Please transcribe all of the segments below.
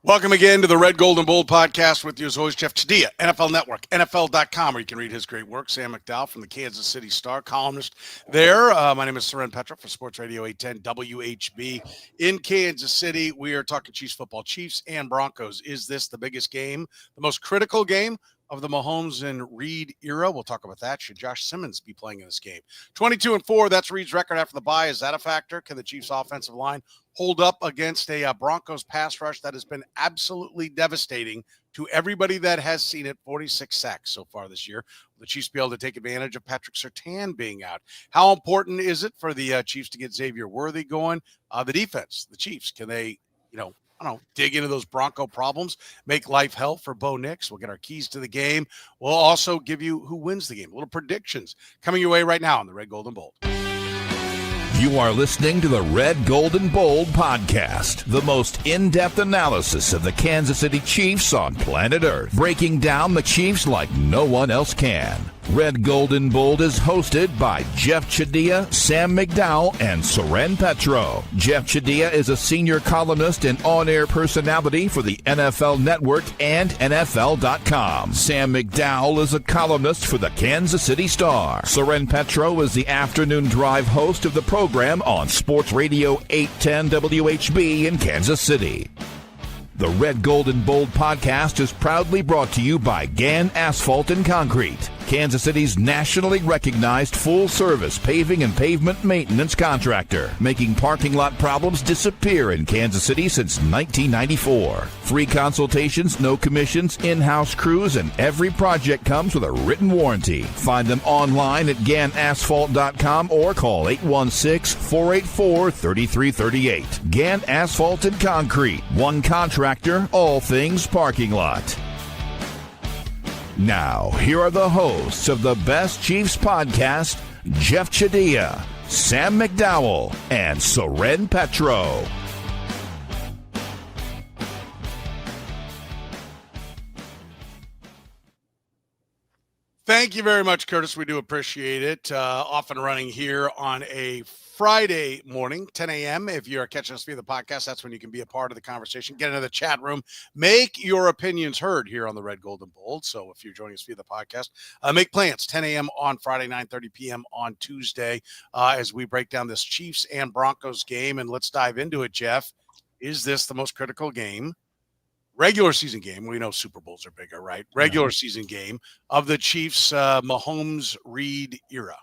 Welcome again to the Red, Gold, and Bold podcast with you as always, Jeff Chadiha, NFL Network, NFL.com, where you can read his great work. Sam McDowell from the Kansas City Star, columnist there. My name is Soren Petro for Sports Radio 810 WHB in Kansas City. We are talking Chiefs football, Chiefs and Broncos. Is this the biggest game, the most critical game of the Mahomes and Reid era? We'll talk about that. Should Josh Simmons be playing in this game? 22-4, that's Reid's record after the bye. Is that a factor? Can the Chiefs offensive line hold up against a Broncos pass rush that has been absolutely devastating to everybody that has seen it? 46 sacks so far this year. Will the Chiefs be able to take advantage of Patrick Surtain being out? How important is it for the Chiefs to get Xavier Worthy going? The defense, the Chiefs, can they, dig into those Bronco problems, make life hell for Bo Nix? We'll get our keys to the game. We'll also give you who wins the game, little predictions coming your way right now on the Red, Gold, and Bold. You are listening to the Red, Gold, and Bold podcast, the most in-depth analysis of the Kansas City Chiefs on planet Earth, breaking down the Chiefs like no one else can. Red, Gold, and Bold is hosted by Jeff Chadiha, Sam McDowell, and Soren Petro. Jeff Chadiha is a senior columnist and on-air personality for the NFL Network and NFL.com. Sam McDowell is a columnist for the Kansas City Star. Soren Petro is the afternoon drive host of the program on Sports Radio 810 WHB in Kansas City. The Red, Gold, and Bold podcast is proudly brought to you by Gann Asphalt and Concrete, Kansas City's nationally recognized full-service paving and pavement maintenance contractor, making parking lot problems disappear in Kansas City since 1994. Free consultations, no commissions, in-house crews, and every project comes with a written warranty. Find them online at GannAsphalt.com or call 816-484-3338. Gann Asphalt and Concrete, one contractor, all things parking lot. Now, here are the hosts of the Best Chiefs podcast, Jeff Chadiha, Sam McDowell, and Soren Petro. Thank you very much, Curtis. We do appreciate it. Off and running here on a Friday morning, 10 a.m. If you're catching us via the podcast, that's when you can be a part of the conversation. Get into the chat room. Make your opinions heard here on the Red, Gold, and Bold. So if you're joining us via the podcast, make plans. 10 a.m. on Friday, 9:30 p.m. on Tuesday as we break down this Chiefs and Broncos game. And let's dive into it, Jeff. Is this the most critical game? Regular season game. We know Super Bowls are bigger, right? Regular season game of the Chiefs Mahomes Reid era.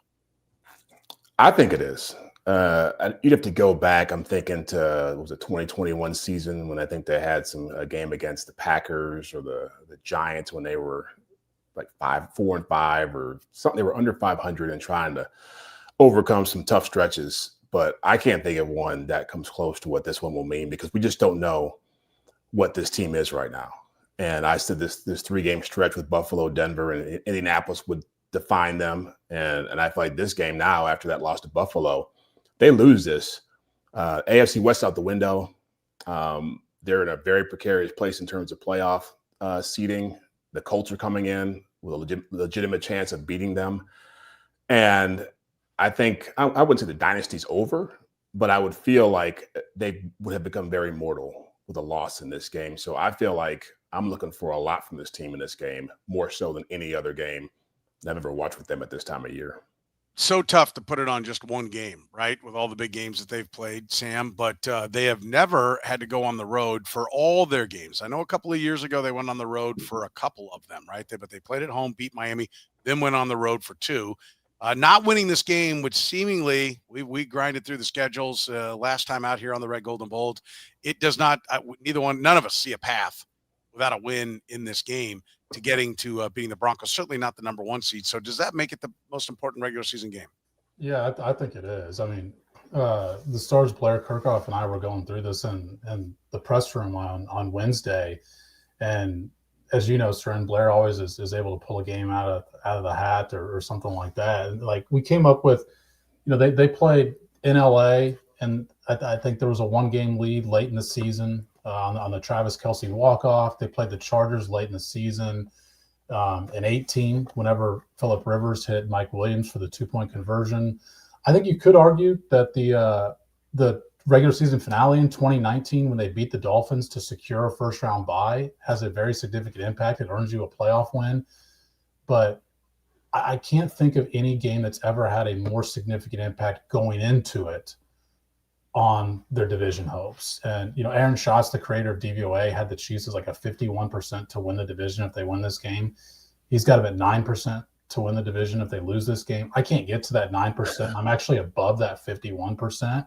I think it is. You'd have to go back. I'm thinking to was it 2021 season when I think they had a game against the Packers or the Giants when they were like 4-5 or something. They were under 500 and trying to overcome some tough stretches. But I can't think of one that comes close to what this one will mean because we just don't know what this team is right now. And I said this 3-game stretch with Buffalo, Denver, and Indianapolis would define them. And I feel like this game now, after that loss to Buffalo, they lose this. AFC West out the window. They're in a very precarious place in terms of playoff seeding. The Colts are coming in with a legitimate chance of beating them. And I think I wouldn't say the dynasty's over, but I would feel like they would have become very mortal with a loss in this game. So I feel like I'm looking for a lot from this team in this game, more so than any other game I've ever watched with them at this time of year. So tough to put it on just one game, right? With all the big games that they've played, Sam, but they have never had to go on the road for all their games. I know a couple of years ago they went on the road for a couple of them, right? But they played at home, beat Miami, then went on the road for 2. Not winning this game, which seemingly we grinded through the schedules last time out here on the Red, Gold, and Bold. It does not, none of us see a path without a win in this game to getting to beating the Broncos, certainly not the number 1 seed. So does that make it the most important regular season game? Yeah, I think it is. I mean, the Stars, Blair Kirchhoff and I were going through this in the press room on Wednesday. And as you know, Soren, Blair always is able to pull a game out of the hat or something like that. And like we came up with, they played in LA, and I think there was a 1-game lead late in the season on the Travis Kelce walk-off. They played the Chargers late in the season in 18 whenever Phillip Rivers hit Mike Williams for the 2-point conversion. I think you could argue that the regular season finale in 2019 when they beat the Dolphins to secure a first-round bye has a very significant impact. It earns you a playoff win. But I can't think of any game that's ever had a more significant impact going into it on their division hopes. And, Aaron Schatz, the creator of DVOA, had the Chiefs as like a 51% to win the division if they win this game. He's got them at 9% to win the division if they lose this game. I can't get to that 9%. I'm actually above that 51%.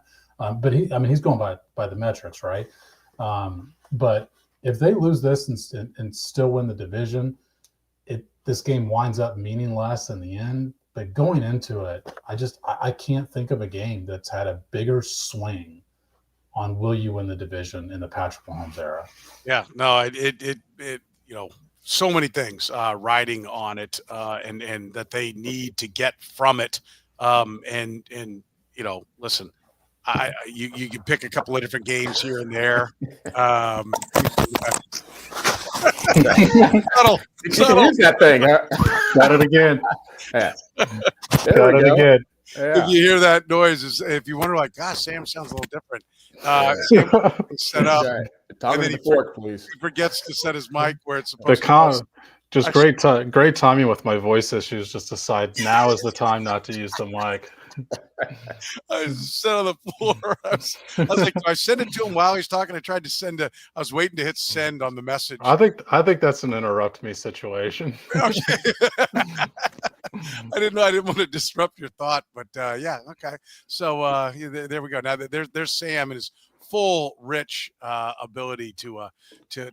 But he's going by the metrics, right? But if they lose this and still win the division, this game winds up meaningless in the end. But going into it, I can't think of a game that's had a bigger swing on will you win the division in the Patrick Mahomes era. Yeah, no, it so many things riding on it, and that they need to get from it. Listen, you can pick a couple of different games here and there. Subtle. Use that thing. Huh? Got it again. Yeah. Got it again. Yeah. If you hear that noise, if you wonder, like, gosh, Sam sounds a little different. Set up. Right. Talk to the fork, please. He forgets to set his mic where it's supposed to be. Just great timing with my voice issues. Just decide now is the time not to use the mic. I was sitting on the floor. I was like, do I send it to him while he's talking? I tried to send I was waiting to hit send on the message. I think that's an interrupt me situation. Okay. I didn't want to disrupt your thought, but yeah, okay. So there we go. Now there's Sam and his full rich ability to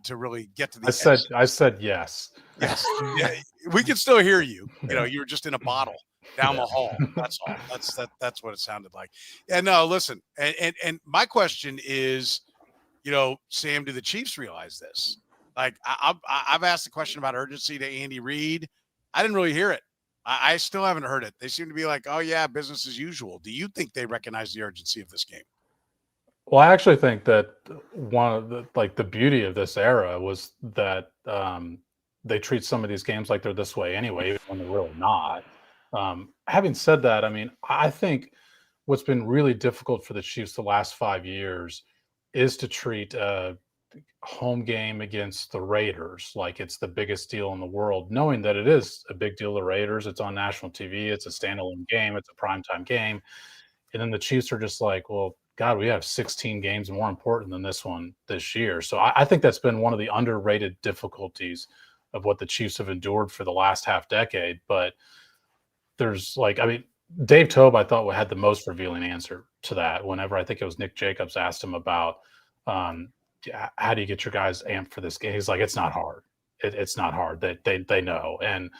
really get to the I said yes. Yes. Yeah, we can still hear you. You were just in a bottle down the hall. That's all. That's what it sounded like. And no, listen. And my question is, Sam, do the Chiefs realize this? Like I've asked the question about urgency to Andy Reid. I didn't really hear it. I still haven't heard it. They seem to be like, oh yeah, business as usual. Do you think they recognize the urgency of this game? Well, I actually think that one of the beauty of this era was that they treat some of these games like they're this way anyway, even when they're really not. Having said that, I think what's been really difficult for the Chiefs the last 5 years is to treat a home game against the Raiders like it's the biggest deal in the world, knowing that it is a big deal. The Raiders, it's on national TV, it's a standalone game, it's a primetime game. And then the Chiefs are just like, well, God, we have 16 games more important than this one this year. So I think that's been one of the underrated difficulties of what the Chiefs have endured for the last half decade. But there's Dave Tobe, I thought, had the most revealing answer to that whenever I think it was Nick Jacobs asked him about how do you get your guys amped for this game? He's like, it's not hard. It's not hard. They know. And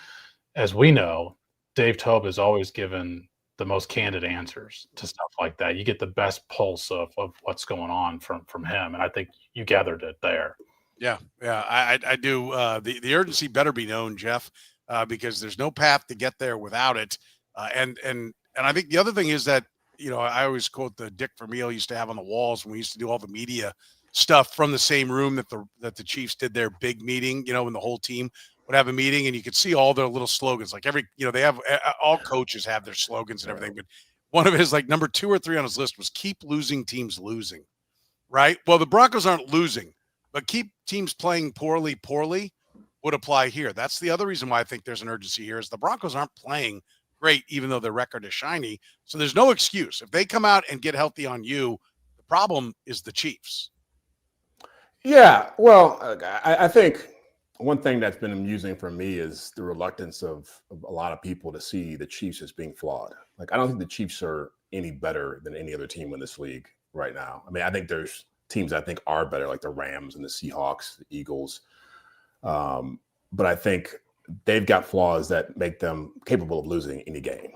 as we know, Dave Tobe has always given the most candid answers to stuff like that. You get the best pulse of what's going on from him. And I think you gathered it there. Yeah. I do. The urgency better be known, Jeff, because there's no path to get there without it. And I think the other thing is that, I always quote the Dick Vermeil used to have on the walls when we used to do all the media stuff from the same room that the Chiefs did their big meeting, when the whole team would have a meeting, and you could see all their little slogans. Like they have all coaches have their slogans and everything, but one of his number 2 or 3 on his list was keep losing teams losing. Right. Well, the Broncos aren't losing, but keep teams playing poorly would apply here. That's the other reason why I think there's an urgency here is the Broncos aren't playing great, even though their record is shiny. So there's no excuse. If they come out and get healthy on you, the problem is the Chiefs. Yeah, well, I think one thing that's been amusing for me is the reluctance of a lot of people to see the Chiefs as being flawed. I don't think the Chiefs are any better than any other team in this league right now. I think there's teams I think are better, like the Rams and the Seahawks, the Eagles. But I think they've got flaws that make them capable of losing any game.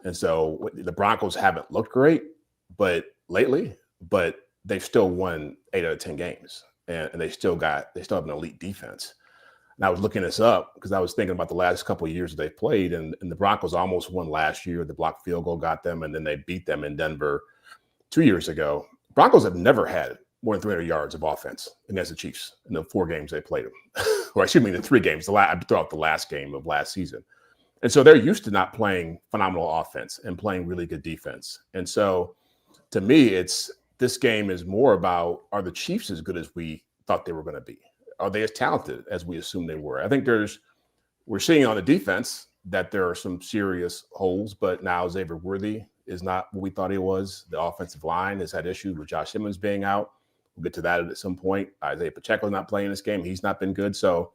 And so the Broncos haven't looked great, but they've still won 8 out of 10 games. And they still have an elite defense. And I was looking this up because I was thinking about the last couple of years that they've played, and the Broncos almost won last year. The blocked field goal got them, and then they beat them in Denver 2 years ago. Broncos have never had more than 300 yards of offense against the Chiefs in the 4 games they played them. Or excuse me, the 3 games. I throw out the last game of last season. And so they're used to not playing phenomenal offense and playing really good defense. And so to me, this game is more about, are the Chiefs as good as we thought they were going to be? Are they as talented as we assumed they were? I think we're seeing on the defense that there are some serious holes, but now Xavier Worthy is not what we thought he was. The offensive line has had issues with Josh Simmons being out. We'll get to that at some point. Isaiah Pacheco's not playing this game. He's not been good. So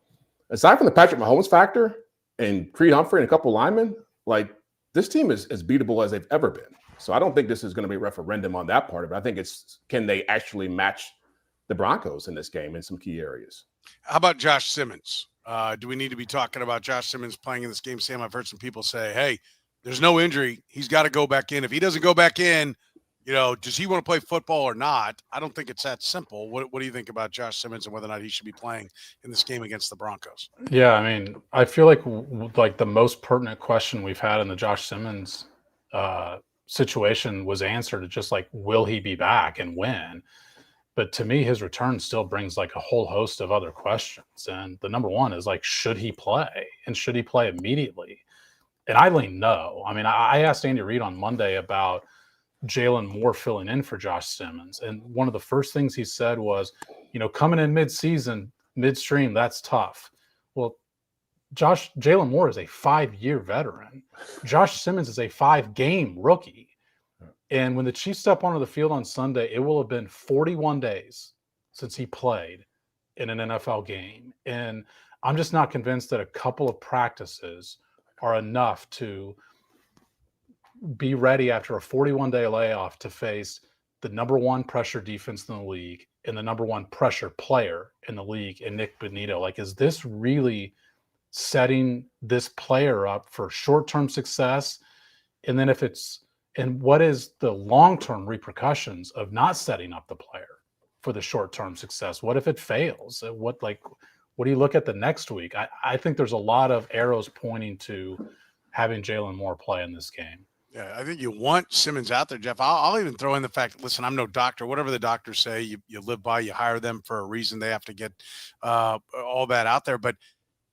aside from the Patrick Mahomes factor and Creed Humphrey and a couple linemen, like, this team is as beatable as they've ever been. So I don't think this is going to be a referendum on that part of it. I think it's, can they actually match the Broncos in this game in some key areas? How about Josh Simmons? Do we need to be talking about Josh Simmons playing in this game, Sam? I've heard some people say, hey, there's no injury. He's got to go back in. If he doesn't go back in, does he want to play football or not? I don't think it's that simple. What do you think about Josh Simmons and whether or not he should be playing in this game against the Broncos? Yeah, I mean, I feel like the most pertinent question we've had in the Josh Simmons situation was answered just like, will he be back and when? But to me, his return still brings like a whole host of other questions. And the number one is like, should he play? And should he play immediately? And I lean no. I mean, I asked Andy Reid on Monday about Jalen Moore filling in for Josh Simmons. And one of the first things he said was, coming in midstream, that's tough. Well, Jalen Moore is a 5-year veteran. Josh Simmons is a 5-game rookie. And when the Chiefs step onto the field on Sunday, it will have been 41 days since he played in an NFL game. And I'm just not convinced that a couple of practices are enough to be ready after a 41-day layoff to face the number one pressure defense in the league and the number one pressure player in the league in Nick Bonito. Like, is this really setting this player up for short-term success? And then and what is the long-term repercussions of not setting up the player for the short-term success? What if it fails? What do you look at the next week? I think there's a lot of arrows pointing to having Jalen Moore play in this game. Yeah, I think you want Simmons out there, Jeff. I'll even throw in the fact, listen, I'm no doctor. Whatever the doctors say, you live by, you hire them for a reason. They have to get all that out there. But,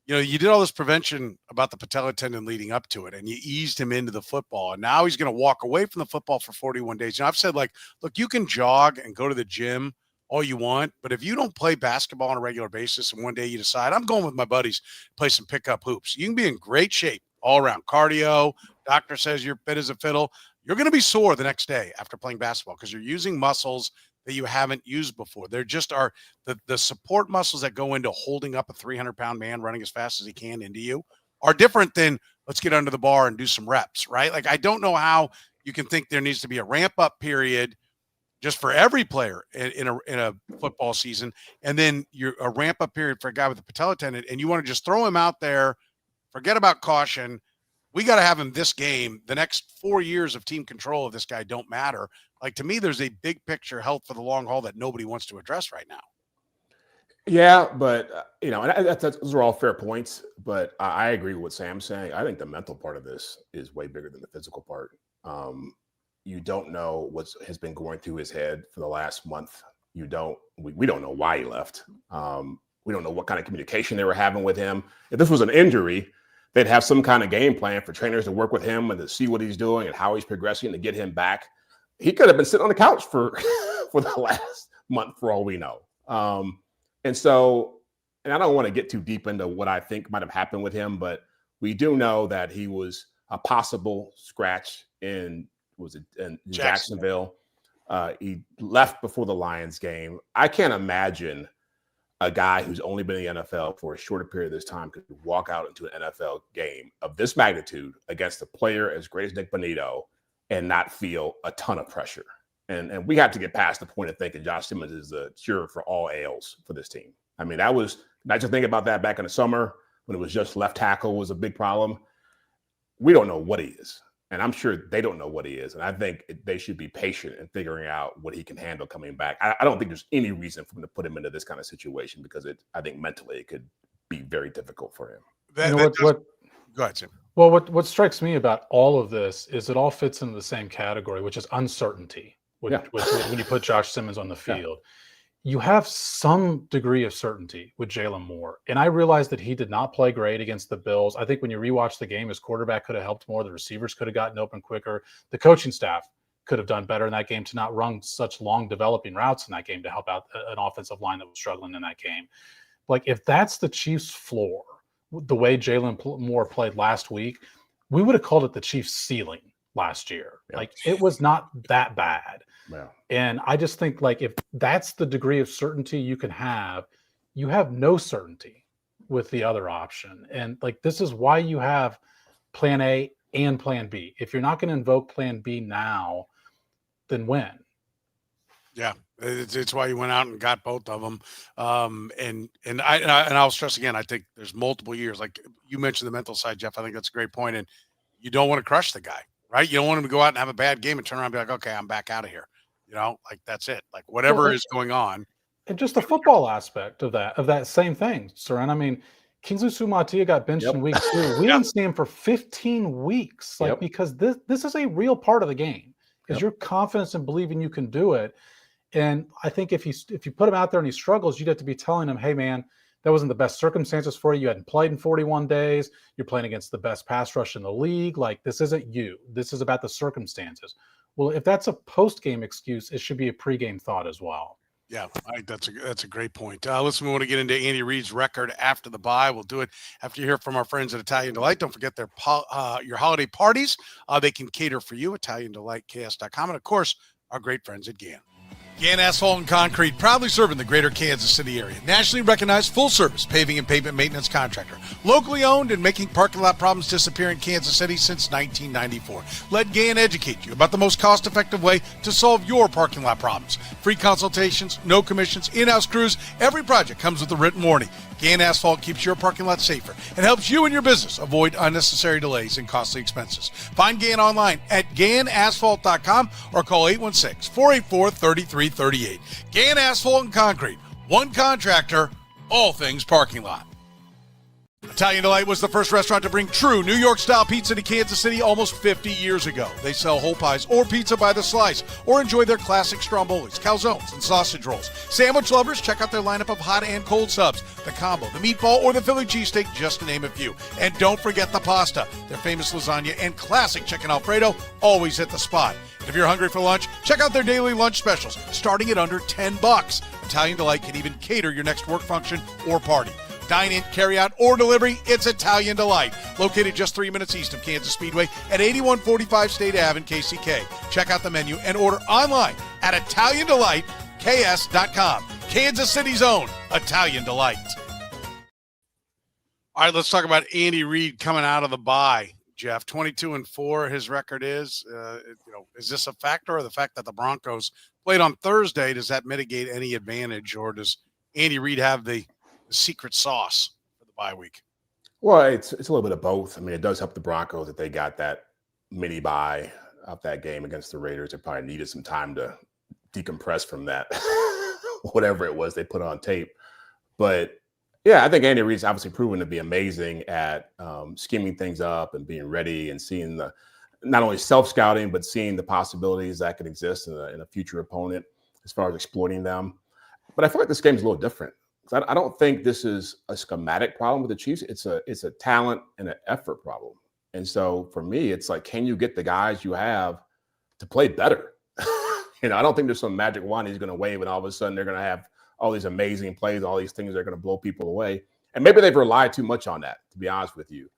you did all this prevention about the patella tendon leading up to it, and you eased him into the football. And now he's going to walk away from the football for 41 days. And I've said, look, you can jog and go to the gym all you want, but if you don't play basketball on a regular basis and one day you decide, I'm going with my buddies, play some pickup hoops, you can be in great shape all around. Cardio, doctor says you're fit as a fiddle. You're going to be sore the next day after playing basketball because you're using muscles that you haven't used before. There just are the support muscles that go into holding up a 300-pound man running as fast as he can into you are different than let's get under the bar and do some reps, right? Like, I don't know how you can think there needs to be a ramp-up period just for every player in a football season, and then a ramp-up period for a guy with a patella tendon, and you want to just throw him out there, forget about caution. We got to have him this game. The next 4 years of team control of this guy don't matter. Like, to me, there's a big picture health for the long haul that nobody wants to address right now. Yeah, but, and those are all fair points. But I agree with what Sam's saying. I think the mental part of this is way bigger than the physical part. You don't know what has been going through his head for the last month. We don't know why he left. We don't know what kind of communication they were having with him. If this was an injury, they'd have some kind of game plan for trainers to work with him and to see what he's doing and how he's progressing to get him back. He could have been sitting on the couch for the last month for all we know. And I don't want to get too deep into what I think might have happened with him, but we do know that he was a possible scratch in Jacksonville. He left before the Lions game. I can't imagine a guy who's only been in the NFL for a shorter period of this time could walk out into an NFL game of this magnitude against a player as great as Nick Bonito and not feel a ton of pressure. And we have to get past the point of thinking Josh Simmons is the cure for all ails for this team. I mean, that was not just thinking about that back in the summer when it was just left tackle was a big problem. We don't know what he is. And I'm sure they don't know what he is. And I think they should be patient in figuring out what he can handle coming back. I don't think there's any reason for them to put him into this kind of situation because I think mentally it could be very difficult for him. Go ahead, Tim. Well, what strikes me about all of this is it all fits into the same category, which is uncertainty. When you put Josh Simmons on the field, you have some degree of certainty with Jalen Moore. And I realized that he did not play great against the Bills. I think when you rewatch the game, his quarterback could have helped more. The receivers could have gotten open quicker. The coaching staff could have done better in that game to not run such long developing routes in that game to help out an offensive line that was struggling in that game. Like, if that's the Chiefs' floor, the way Jalen Moore played last week, we would have called it the Chiefs' ceiling last year. Yeah. Like, it was not that bad. Yeah. And I just think, like, if that's the degree of certainty you can have, you have no certainty with the other option. And, like, this is why you have plan A and plan B. If you're not going to invoke plan B now, then when? Yeah, it's why you went out and got both of them. And I'll stress again, I think there's multiple years. Like you mentioned the mental side, Jeff. I think that's a great point. And you don't want to crush the guy, right? You don't want him to go out and have a bad game and turn around and be like, okay, I'm back out of here. You know, like that's it. Like whatever is going on. And just the football aspect of that same thing, Soren. I mean, Kingsley Sumatia got benched in week 2. We didn't see him for 15 weeks, because this is a real part of the game. Is your confidence in believing you can do it. And I think if you put him out there and he struggles, you'd have to be telling him, hey, man, that wasn't the best circumstances for you. You hadn't played in 41 days. You're playing against the best pass rush in the league. Like, this isn't you. This is about the circumstances. Well, if that's a post-game excuse, it should be a pre-game thought as well. Yeah, I think that's a great point. Listen, we want to get into Andy Reid's record after the bye. We'll do it after you hear from our friends at Italian Delight. Don't forget your holiday parties. They can cater for you, ItalianDelightKS.com. And, of course, our great friends at GAN. GAN Asphalt and Concrete, proudly serving the greater Kansas City area. Nationally recognized full-service paving and pavement maintenance contractor. Locally owned and making parking lot problems disappear in Kansas City since 1994. Let GAN educate you about the most cost-effective way to solve your parking lot problems. Free consultations, no commissions, in-house crews. Every project comes with a written warning. GAN Asphalt keeps your parking lot safer and helps you and your business avoid unnecessary delays and costly expenses. Find GAN online at GANAsphalt.com or call 816-484-3338. GAN Asphalt and Concrete, one contractor, all things parking lot. Italian Delight was the first restaurant to bring true New York-style pizza to Kansas City almost 50 years ago. They sell whole pies or pizza by the slice, or enjoy their classic strombolis, calzones, and sausage rolls. Sandwich lovers, check out their lineup of hot and cold subs, the combo, the meatball, or the Philly cheesesteak, just to name a few. And don't forget the pasta. Their famous lasagna and classic chicken Alfredo always hit the spot. And if you're hungry for lunch, check out their daily lunch specials, starting at under $10. Italian Delight can even cater your next work function or party. Dine in, carry out, or delivery, it's Italian Delight. Located just 3 minutes east of Kansas Speedway at 8145 State Ave in KCK. Check out the menu and order online at ItalianDelightKS.com. Kansas City's own Italian Delight. All right, let's talk about Andy Reid coming out of the bye. Jeff, 22-4, his record is. Is this a factor, or the fact that the Broncos played on Thursday, does that mitigate any advantage, or does Andy Reid have the secret sauce for the bye week? Well, it's a little bit of both. I mean, it does help the Broncos that they got that mini bye of that game against the Raiders. They probably needed some time to decompress from that, whatever it was they put on tape. But yeah, I think Andy Reid's obviously proven to be amazing at scheming things up and being ready and seeing the not only self-scouting, but seeing the possibilities that could exist in a future opponent as far as exploiting them. But I feel like this game's a little different. I don't think this is a schematic problem with the Chiefs. It's a talent and an effort problem. And so for me, it's like, can you get the guys you have to play better? I don't think there's some magic wand he's going to wave and all of a sudden they're going to have all these amazing plays, all these things that are going to blow people away. And maybe they've relied too much on that, to be honest with you.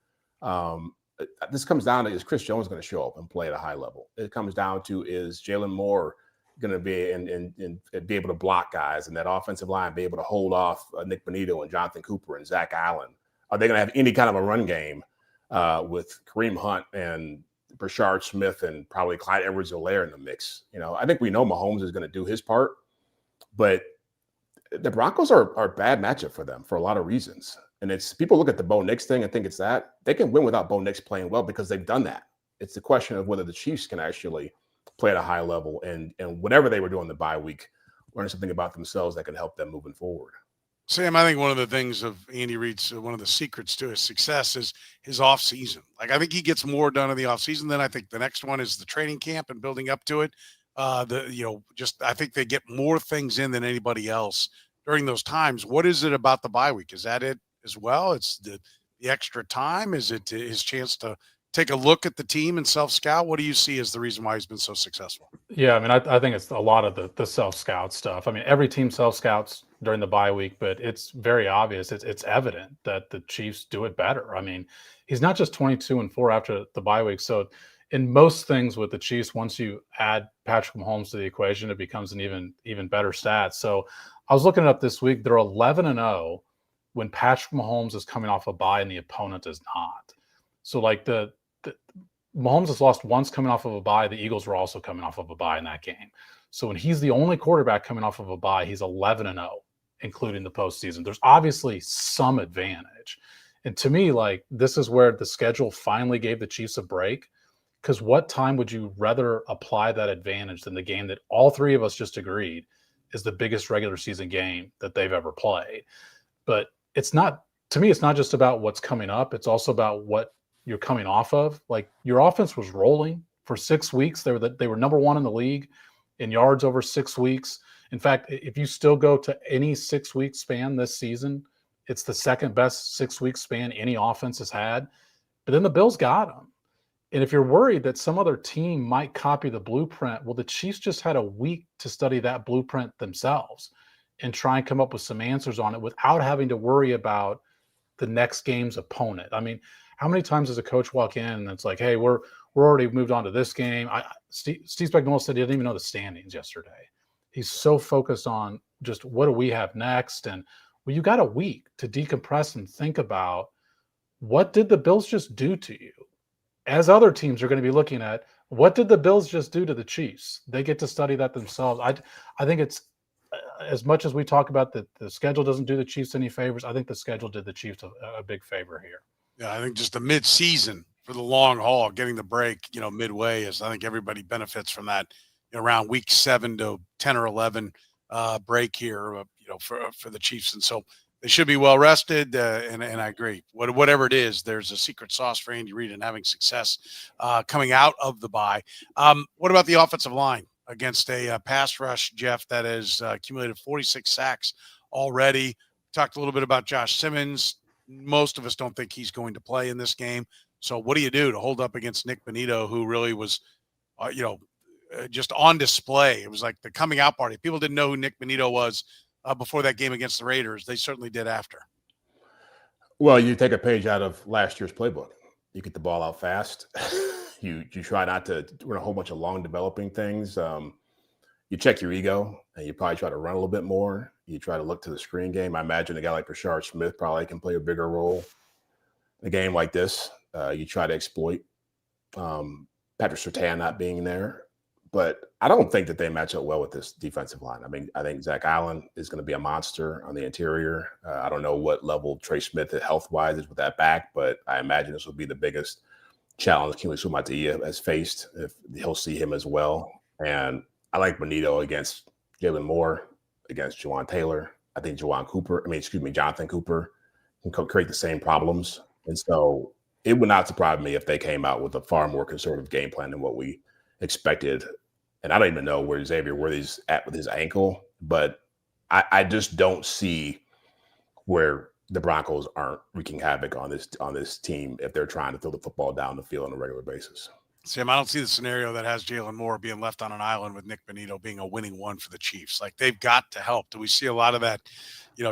This comes down to, is Chris Jones going to show up and play at a high level? It comes down to, is Jalen Moore going to be and be able to block guys, and that offensive line be able to hold off Nick Bonito and Jonathan Cooper and Zach Allen? Are they going to have any kind of a run game with Kareem Hunt and Brashard Smith and probably Clyde Edwards-Helaire in the mix? I think we know Mahomes is going to do his part, but the Broncos are a bad matchup for them for a lot of reasons. And it's, people look at the Bo Nix thing and think it's that. They can win without Bo Nix playing well because they've done that. It's the question of whether the Chiefs can actually play at a high level and whatever they were doing the bye week, learn something about themselves that can help them moving forward. Sam, I think one of the things of Andy Reid's, one of the secrets to his success is his offseason. Like, I think he gets more done in the offseason than I think the next one is the training camp and building up to it. I think they get more things in than anybody else during those times. What is it about the bye week? Is that it as well? It's the extra time? Is it his chance to take a look at the team and self-scout? What do you see as the reason why he's been so successful? Yeah, I mean, I think it's a lot of the self-scout stuff. I mean, every team self-scouts during the bye week, but it's very obvious. It's evident that the Chiefs do it better. I mean, he's not just 22-4 after the bye week. So in most things with the Chiefs, once you add Patrick Mahomes to the equation, it becomes an even better stat. So I was looking it up this week. They're 11-0 when Patrick Mahomes is coming off a bye and the opponent is not. So like the Mahomes has lost once coming off of a bye. The Eagles were also coming off of a bye in that game. So when he's the only quarterback coming off of a bye, he's 11-0, including the postseason. There's obviously some advantage. And to me, like, this is where the schedule finally gave the Chiefs a break. Because what time would you rather apply that advantage than the game that all three of us just agreed is the biggest regular season game that they've ever played? But it's not, to me, it's not just about what's coming up. It's also about what you're coming off of. Like, your offense was rolling for 6 weeks. They were number one in the league in yards over 6 weeks. In fact, if you still go to any 6 week span this season, it's the second best 6 week span any offense has had. But then the Bills got them. And if you're worried that some other team might copy the blueprint, well, the Chiefs just had a week to study that blueprint themselves and try and come up with some answers on it without having to worry about the next game's opponent. I mean, how many times does a coach walk in and it's like, hey, we're already moved on to this game? Steve McDowell said he didn't even know the standings yesterday. He's so focused on just what do we have next? And well, you got a week to decompress and think about what did the Bills just do to you? As other teams are going to be looking at, what did the Bills just do to the Chiefs? They get to study that themselves. I think it's, as much as we talk about that the schedule doesn't do the Chiefs any favors, I think the schedule did the Chiefs a big favor here. Yeah, I think just the mid-season for the long haul, getting the break, midway is, I think everybody benefits from that around week 7 to 10 or 11 break here, for the Chiefs. And so they should be well rested. And I agree. Whatever it is, there's a secret sauce for Andy Reid in having success coming out of the bye. What about the offensive line against a pass rush, Jeff, that has accumulated 46 sacks already? Talked a little bit about Josh Simmons. Most of us don't think he's going to play in this game. So what do you do to hold up against Nick Bonitto, who really was, just on display? It was like the coming out party. People didn't know who Nick Bonitto was before that game against the Raiders. They certainly did after. Well, you take a page out of last year's playbook. You get the ball out fast. You try not to run a whole bunch of long developing things. You check your ego, and you probably try to run a little bit more. You try to look to the screen game. I imagine a guy like Rashard Smith probably can play a bigger role in a game like this. You try to exploit Patrick Surtain not being there. But I don't think that they match up well with this defensive line. I mean, I think Zach Allen is going to be a monster on the interior. I don't know what level Trey Smith health-wise is with that back, but I imagine this will be the biggest challenge Kingsley Suamataia has faced. If he'll see him as well. And I like Bonitto against Jalen Moore, against Juwan Taylor. I think Jonathan Cooper can create the same problems. And so it would not surprise me if they came out with a far more conservative game plan than what we expected. And I don't even know where Xavier Worthy's at with his ankle, but I just don't see where the Broncos aren't wreaking havoc on this team if they're trying to throw the football down the field on a regular basis. Sam, I don't see the scenario that has Jalen Moore being left on an island with Nick Bonitto being a winning one for the Chiefs. Like, they've got to help. Do we see a lot of that?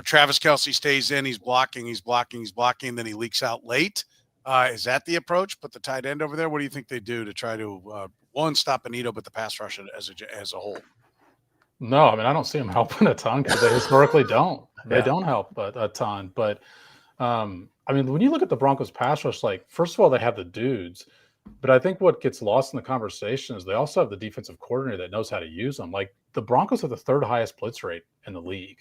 Travis Kelce stays in, he's blocking, then he leaks out late. Is that the approach? Put the tight end over there? What do you think they do to try to, one, stop Bonitto, but the pass rush as a whole? No, I mean, I don't see them helping a ton because they historically don't. They don't help a ton. But, I mean, when you look at the Broncos pass rush, like, first of all, they have the dudes. But I think what gets lost in the conversation is they also have the defensive coordinator that knows how to use them. Like, the Broncos have the third highest blitz rate in the league.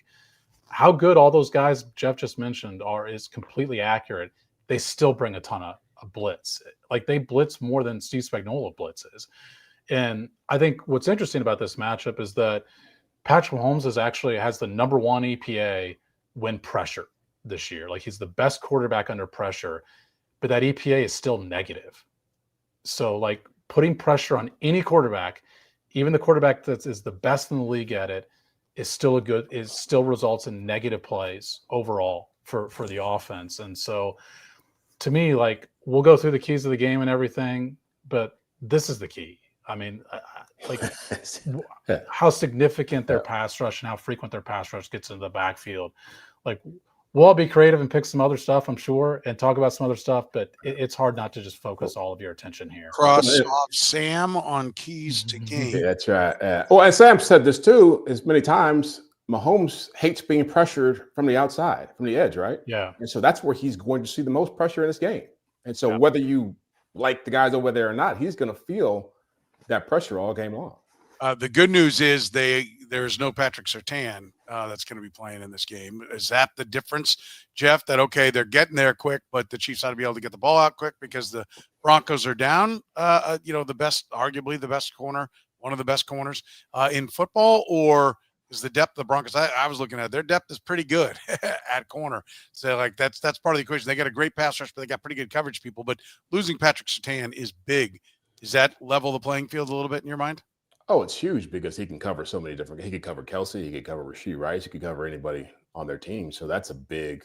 How good all those guys Jeff just mentioned is completely accurate. They still bring a ton of blitz. Like, they blitz more than Steve Spagnuolo blitzes. And I think what's interesting about this matchup is that Patrick Mahomes has the number one EPA when pressure this year. Like, he's the best quarterback under pressure, but that EPA is still negative. So, like, putting pressure on any quarterback, even the quarterback that is the best in the league at it, still results in negative plays overall for the offense. And so, to me, like, we'll go through the keys of the game and everything, but this is the key. I mean, like how significant their pass rush and how frequent their pass rush gets into the backfield. Like, we'll all be creative and pick some other stuff, I'm sure, and talk about some other stuff, but it's hard not to just focus all of your attention here. Cross off Sam on keys to game. Yeah, that's right. Well, and Sam said this too, as many times. Mahomes hates being pressured from the outside, from the edge, right? Yeah. And so that's where he's going to see the most pressure in this game. And so whether you like the guys over there or not, he's going to feel that pressure all game long. The good news is there's no Patrick Surtain that's going to be playing in this game. Is that the difference, Jeff? That, okay, they're getting there quick, but the Chiefs ought to be able to get the ball out quick because the Broncos are down, arguably the best corner, one of the best corners in football, or is the depth of the Broncos? I was looking at their depth is pretty good at corner. So like that's part of the equation. They got a great pass rush, but they got pretty good coverage people. But losing Patrick Surtain is big. Does that level the playing field a little bit in your mind? Oh, it's huge because he can cover so many different. He could cover Kelsey. He could cover Rashee Rice. He could cover anybody on their team. So that's a big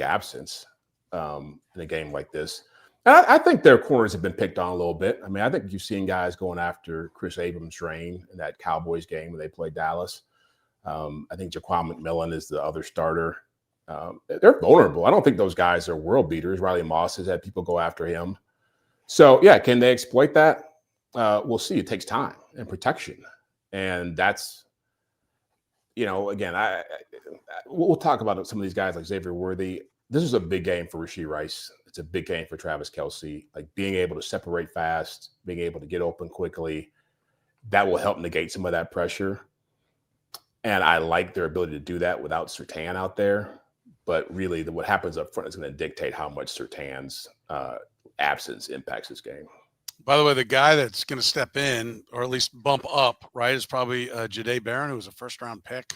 absence in a game like this. I think their corners have been picked on a little bit. I mean, I think you've seen guys going after Chris Abrams' reign in that Cowboys game when they played Dallas. I think Jaquan McMillan is the other starter. They're vulnerable. I don't think those guys are world beaters. Riley Moss has had people go after him. So, yeah, can they exploit that? We'll see. It takes time and protection. And that's, again, we'll talk about some of these guys like Xavier Worthy. This is a big game for Rashee Rice. It's a big game for Travis Kelce. Like being able to separate fast, being able to get open quickly, that will help negate some of that pressure. And I like their ability to do that without Surtain out there. But really, what happens up front is going to dictate how much Surtain's absence impacts this game. By the way, the guy that's going to step in, or at least bump up, right, is probably Jahdae Barron, who was a first-round pick.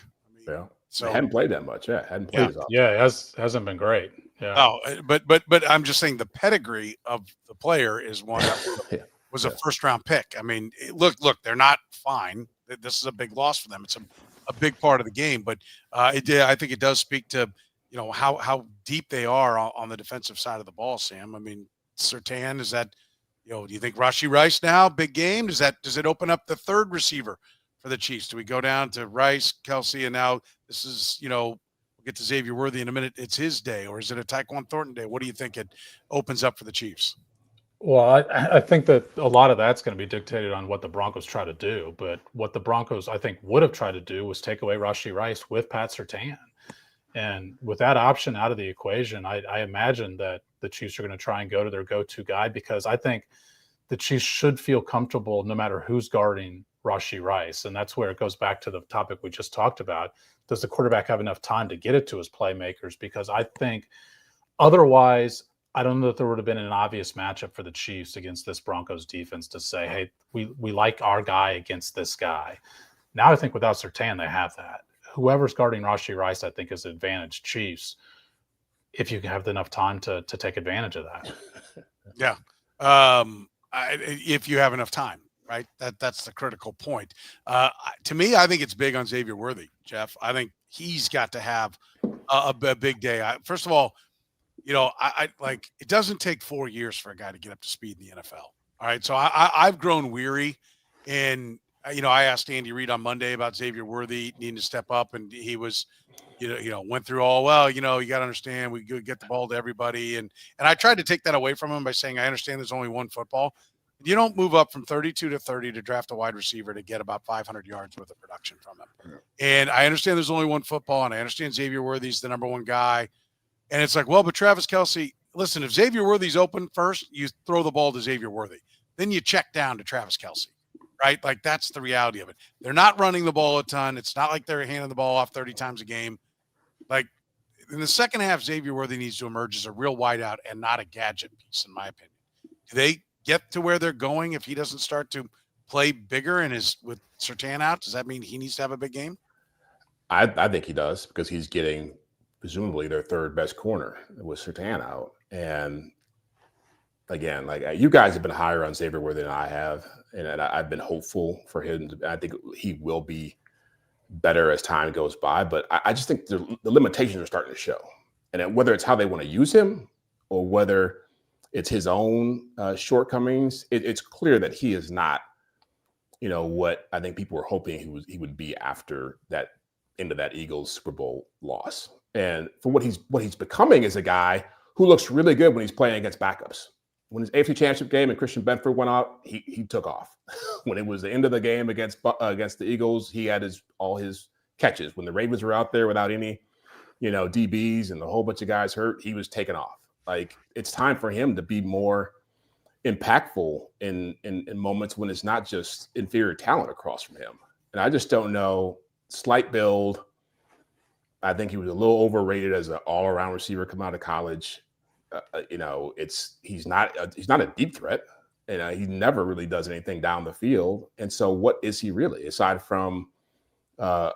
So he hadn't played that much. Yeah, hadn't played as often. Yeah, it hasn't been great. Yeah. Oh, but I'm just saying the pedigree of the player is one that was a first-round pick. I mean, look, they're not fine. This is a big loss for them. It's a big part of the game, but I think it does speak to how deep they are on the defensive side of the ball. Sam, I mean, Surtain, is that do you think Rashee Rice now big game? Does it open up the third receiver for the Chiefs? Do we go down to Rice, Kelsey, and now this is we'll get to Xavier Worthy in a minute. It's his day, or is it a Tyquan Thornton day? What do you think it opens up for the Chiefs? Well, I think that a lot of that's going to be dictated on what the Broncos try to do. But what the Broncos, I think, would have tried to do was take away Rashee Rice with Pat Surtain. And with that option out of the equation, I imagine that the Chiefs are going to try and go to their go-to guy, because I think the Chiefs should feel comfortable no matter who's guarding Rashee Rice. And that's where it goes back to the topic we just talked about. Does the quarterback have enough time to get it to his playmakers? Because I think otherwise, I don't know that there would have been an obvious matchup for the Chiefs against this Broncos defense to say, hey, we like our guy against this guy. Now I think without Surtain, they have that. Whoever's guarding Rashee Rice, I think, is advantage Chiefs if you have enough time to take advantage of that. Yeah. If you have enough time, right? That's the critical point. To me, I think it's big on Xavier Worthy, Jeff. I think he's got to have a big day. First of all, I like, it doesn't take 4 years for a guy to get up to speed in the NFL. All right. So I've grown weary, and I asked Andy Reid on Monday about Xavier Worthy needing to step up, and he was, went through all, you got to understand, we get the ball to everybody. And I tried to take that away from him by saying, I understand there's only one football. You don't move up from 32 to 30 to draft a wide receiver to get about 500 yards worth of production from him. And I understand there's only one football, and I understand Xavier Worthy's the number one guy. And it's like, well, but Travis Kelce, listen, if Xavier Worthy's open first, you throw the ball to Xavier Worthy. Then you check down to Travis Kelce, right? Like, that's the reality of it. They're not running the ball a ton. It's not like they're handing the ball off 30 times a game. Like, in the second half, Xavier Worthy needs to emerge as a real wideout and not a gadget piece, in my opinion. Do they get to where they're going if he doesn't start to play bigger and is with Surtain out? Does that mean he needs to have a big game? I think he does, because he's getting presumably their third best corner with Surtain out. And again, like, you guys have been higher on Xavier Worthy than I have, and I've been hopeful for him. I think he will be better as time goes by, but I just think the limitations are starting to show. And whether it's how they want to use him, or whether it's his own shortcomings. It's clear that he is not, what I think people were hoping he would be after that into that Eagles Super Bowl loss. And for what he's becoming is a guy who looks really good when he's playing against backups. When his AFC Championship game and Christian Benford went out, he took off. When it was the end of the game against the Eagles, he had all his catches. When the Ravens were out there without any, DBs and a whole bunch of guys hurt, he was taking off. Like, it's time for him to be more impactful in moments when it's not just inferior talent across from him. And I just don't know. Slight build. I think he was a little overrated as an all-around receiver coming out of college. He's not a deep threat, and he never really does anything down the field. And so, what is he really, aside from a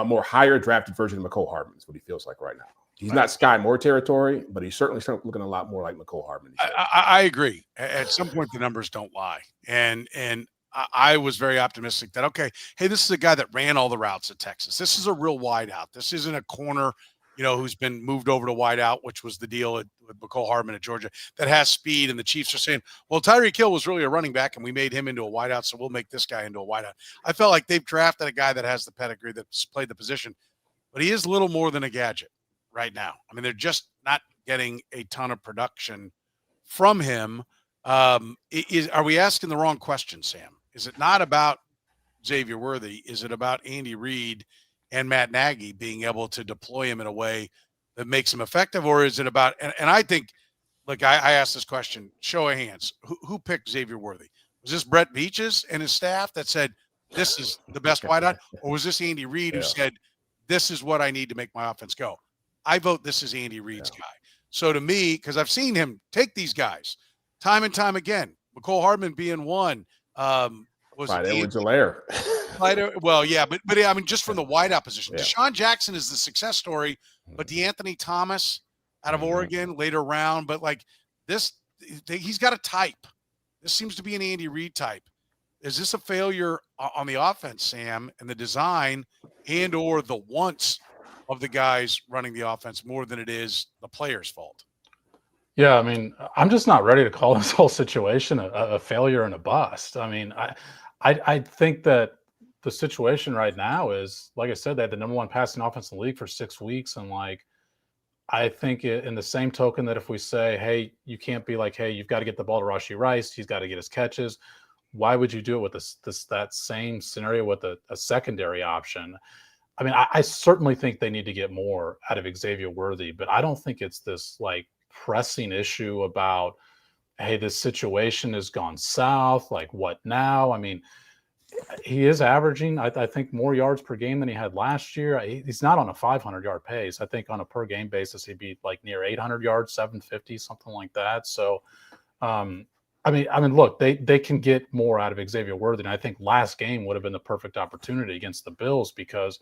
more higher drafted version of McCole Hardman? Is what he feels like right now. He's not Sky Moore territory, but he's certainly looking a lot more like McCole Hardman. I agree. At some point, the numbers don't lie, and I was very optimistic that, okay, hey, this is a guy that ran all the routes at Texas. This is a real wideout. This isn't a corner, who's been moved over to wideout, which was the deal with McCole Hardman at Georgia, that has speed. And the Chiefs are saying, well, Tyreek Hill was really a running back, and we made him into a wideout, so we'll make this guy into a wideout. I felt like they've drafted a guy that has the pedigree, that's played the position, but he is little more than a gadget right now. I mean, they're just not getting a ton of production from him. Are we asking the wrong question, Sam? Is it not about Xavier Worthy? Is it about Andy Reid and Matt Nagy being able to deploy him in a way that makes him effective? Or is it about, and I think, look, I asked this question, show of hands, who picked Xavier Worthy? Was this Brett Veaches and his staff that said, this is the best wideout? Or was this Andy Reid who said, this is what I need to make my offense go? I vote this is Andy Reid's guy. So to me, because I've seen him take these guys time and time again, McCole Hardman being one, was Edwards-Helaire. Well, yeah, but I mean, just from the wideout position, Yeah. Deshaun Jackson is the success story, but DeAnthony Thomas out of Oregon, later round, but like this, he's got a type. This seems to be an Andy Reid type. Is this a failure on the offense, Sam, and the design and or the wants of the guys running the offense more than it is the player's fault? Yeah, I mean, I'm just not ready to call this whole situation a failure and a bust. I mean, I think that the situation right now is, like I said, they had the number one passing offense in the league for 6 weeks. And like, I think in the same token that if we say, hey, you can't be like, hey, you've got to get the ball to Rashee Rice, he's got to get his catches. Why would you do it with that same scenario with a secondary option? I mean, I certainly think they need to get more out of Xavier Worthy, but I don't think it's this like pressing issue about, hey, this situation has gone south. Like, what now? I mean, he is averaging, I think, more yards per game than he had last year. He's not on a 500-yard pace. I think on a per game basis, he'd be like near 800 yards, 750, something like that. So, I mean, look, they can get more out of Xavier Worthy. And I think last game would have been the perfect opportunity against the Bills, because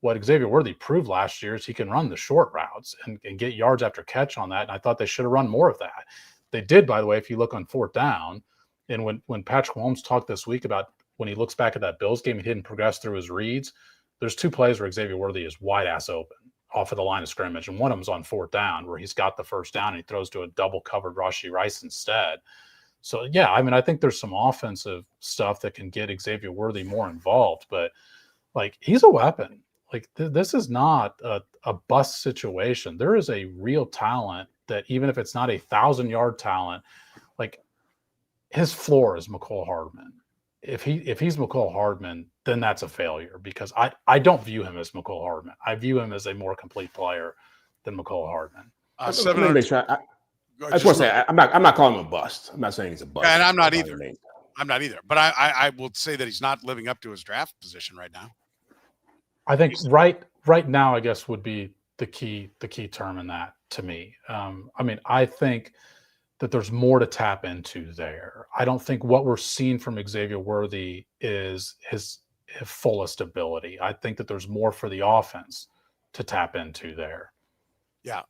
what Xavier Worthy proved last year is he can run the short routes and get yards after catch on that. And I thought they should have run more of that. They did, by the way, if you look on fourth down. And when Patrick Mahomes talked this week about when he looks back at that Bills game, he didn't progress through his reads. There's 2 plays where Xavier Worthy is wide ass open off of the line of scrimmage. And one of them's on fourth down where he's got the first down and he throws to a double covered Rashee Rice instead. So, yeah, I mean, I think there's some offensive stuff that can get Xavier Worthy more involved, but like, he's a weapon. Like, this is not a bust situation. There is a real talent that, even if it's not 1,000-yard talent, like, his floor is McCole Hardman. If he's McCole Hardman, then that's a failure, because I don't view him as McCole Hardman. I view him as a more complete player than McCole Hardman. I just want to say I'm not calling him a bust. I'm not saying he's a bust. And I'm not either. I'm not either. But I will say that he's not living up to his draft position right now. I think right now, I guess, would be the key term in that to me. I mean, I think that there's more to tap into there. I don't think what we're seeing from Xavier Worthy is his fullest ability. I think that there's more for the offense to tap into there. Yeah,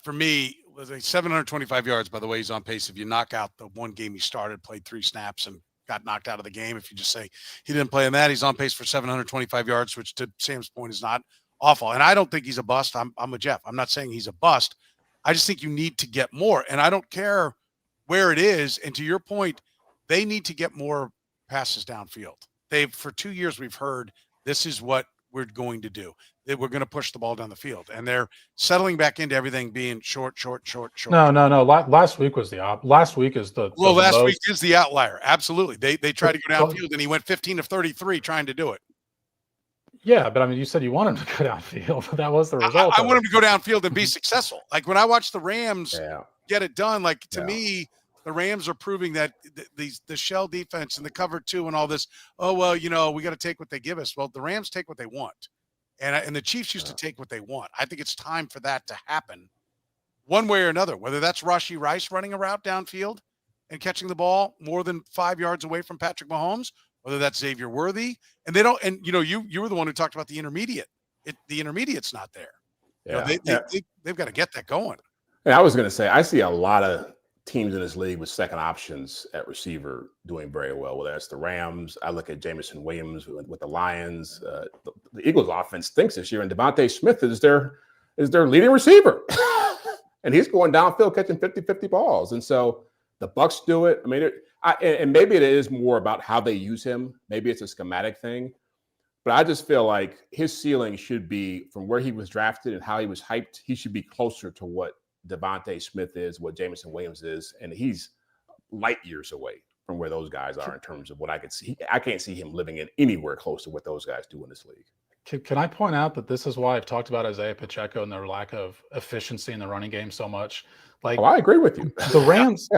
for me, was a 725 yards, by the way, he's on pace. If you knock out the one game he started, played 3 snaps and got knocked out of the game, if you just say he didn't play in that, he's on pace for 725 yards, which to Sam's point is not awful. And I don't think he's a bust. I'm with Jeff. I'm not saying he's a bust, I just think you need to get more. And I don't care where it is. And to your point, they need to get more passes downfield. For 2 years, we've heard this is what we're going to do. That we're going to push the ball down the field. And they're settling back into everything being short. No. Last week was last week is the last week is the outlier. Absolutely. They tried to go downfield and he went 15 of 33 trying to do it. Yeah, but I mean, you said you want him to go downfield. That was the result. I want him to go downfield and be successful. Like when I watch the Rams get it done, like to me, the Rams are proving that the shell defense and the cover 2 and all this. Oh well, we got to take what they give us. Well, the Rams take what they want, and the Chiefs used to take what they want. I think it's time for that to happen, one way or another. Whether that's Rashee Rice running a route downfield and catching the ball more than 5 yards away from Patrick Mahomes, whether that's Xavier Worthy, and they don't. And you were the one who talked about the intermediate. The intermediate's not there. They've got to get that going. And I was going to say, I see a lot of teams in this league with second options at receiver doing very well. Whether that's the Rams, I look at Jameson Williams with the Lions. The Eagles' offense thinks this year, and Devontae Smith is their leading receiver, and he's going downfield catching 50-50 balls. And so the Bucs do it. I mean, and maybe it is more about how they use him. Maybe it's a schematic thing. But I just feel like his ceiling should be, from where he was drafted and how he was hyped, he should be closer to what Devontae Smith is, what Jameson Williams is. And he's light years away from where those guys are in terms of what I could see. I can't see him living in anywhere close to what those guys do in this league. Can I point out that this is why I've talked about Isaiah Pacheco and their lack of efficiency in the running game so much? I agree with you. The Rams,